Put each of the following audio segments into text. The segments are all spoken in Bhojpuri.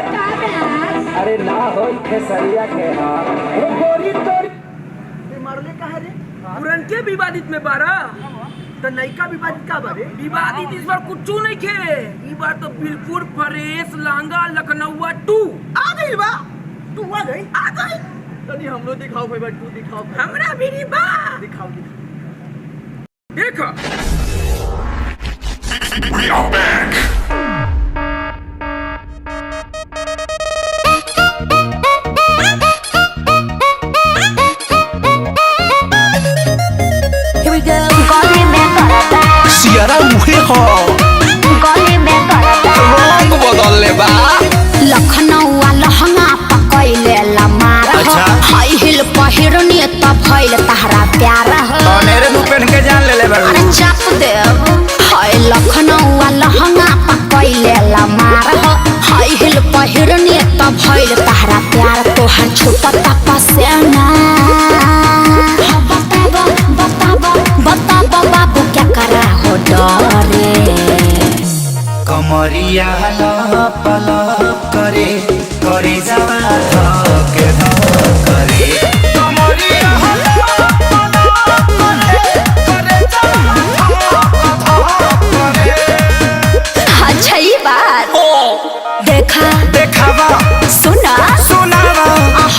अरे ना हो खेसरिया के मरले कहा रे पुरन के विवादित में बारा तो नयका विवादित का बारे विवादित इस बार कुछ नहीं खे इस बार तो बिल्कुल फ्रेश लहंगा लखनऊ 2 आ गई बा तू आ गई तनी हम लोग दिखाओ भाई तू दिखाओ हमरा भी नहीं बा दिखाओ देखो We are back. Here we go. गली में करता सियारा मुहे हो गली में करता रंग बदल ले बा लखनऊ लहंगा पकैले लमार अच्छा। हाई हिल पहिरनी त भइल तहरा प्यार हो तनेरे नु पहन के जान ले ले अरे चाप देव हाय लखनऊ लहंगा पकैले लमार हो हाई हिल पहिरनी त भइल तहरा प्यार तोहर छुपता पसेना बताबो बाबू क्या करा हो डरे कमरिया लप लप करे करे जावा धक धक करे कमरिया लप लप करे करे जावा धक धक करे अच्छा ये बात देखा देखावा सुना सुनावा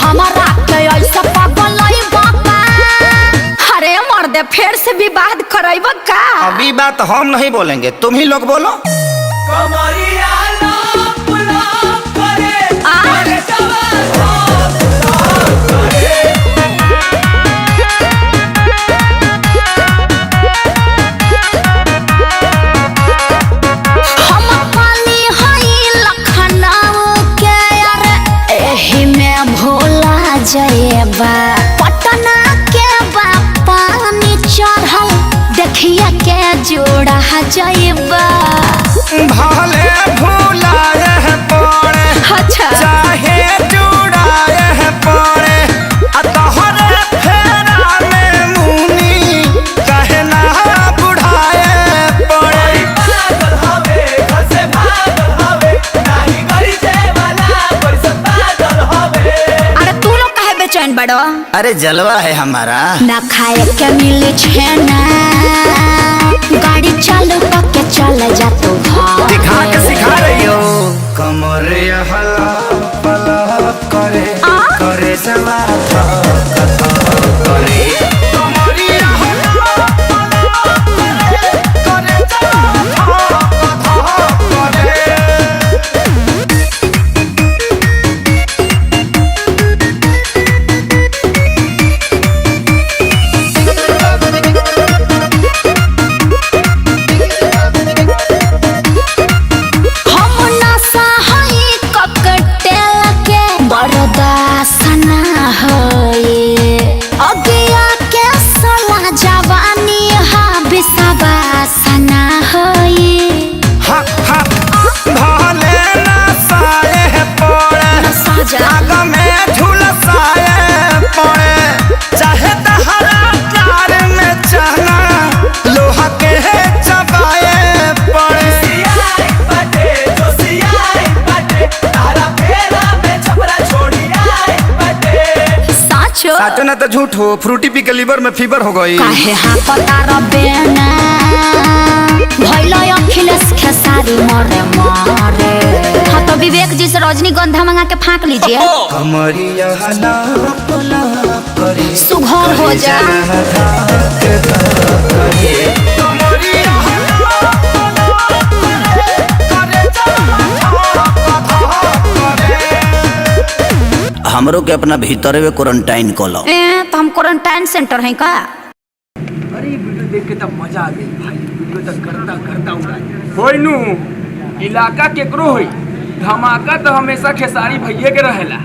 हमारा के ऐसा पागल बाबा अरे मर्दे फिर से विवाद कराइब का अभी बात हम नहीं बोलेंगे तुम ही लोग बोलो कमरिया लप लप करे अरे हम पाली हई लखनऊ के यार एही में भोला जयबा पटना के पानी चढ़ल देखिए के जोड़ा जयबा भले भूलाए पड़े अच्छा चाहे जुड़ाए पड़े तोहरे फेरा में मुनी कहे ना बुढ़ाए पड़े पागल हवे घर से भागल हवे नाही गरी जे वाला परिस पागल हवे अरे तू लोग काहे बेचैन बड़ो अरे जलवा है हमारा ना खाए के मिले छेना गाड़ी चालू करके चल जा तू घर दिखा के सिखा रही हो कमर हला पला करे करे जवा करे कमरिया हला पला करे करे जवा करे हम नशा हई ककटेल के बर्दाश्त ना होए अगिया के सला जवानी हा विश्वास ना होए हा हा भले ना साए पड़े साजा आग में झुलसाए पड़े चाहे तहरा प्यार में चना लोहा के चबाए पड़े सियाई बाटे जो सियाई बाटे तारा फेरा में छपरा छोड़ी आई बाटे साचो साचो ना तो झूठ हो फ्रूटी पी के लीवर में फीवर हो गई काहे हाँ पता रबेना भइलो अखिलेश खेसारी मरे मरे हाँ तो विवेक जी से रजनीगंधा मंगा के फाँक लीजिए कमरिया लप लप करे सुघर हो जा कमरिया लप लप करे करे जवा हमरो के अपना भीतर में क्वारंटाइन कोलो तो हम क्वारंटाइन सेंटर हैं का अरे वीडियो देख के तब मजा आ गई भाई वीडियो तक करता करता उड़ा होई नु इलाका केकरो होई धमाका तो हमेशा खेसारी भैया के रहेला।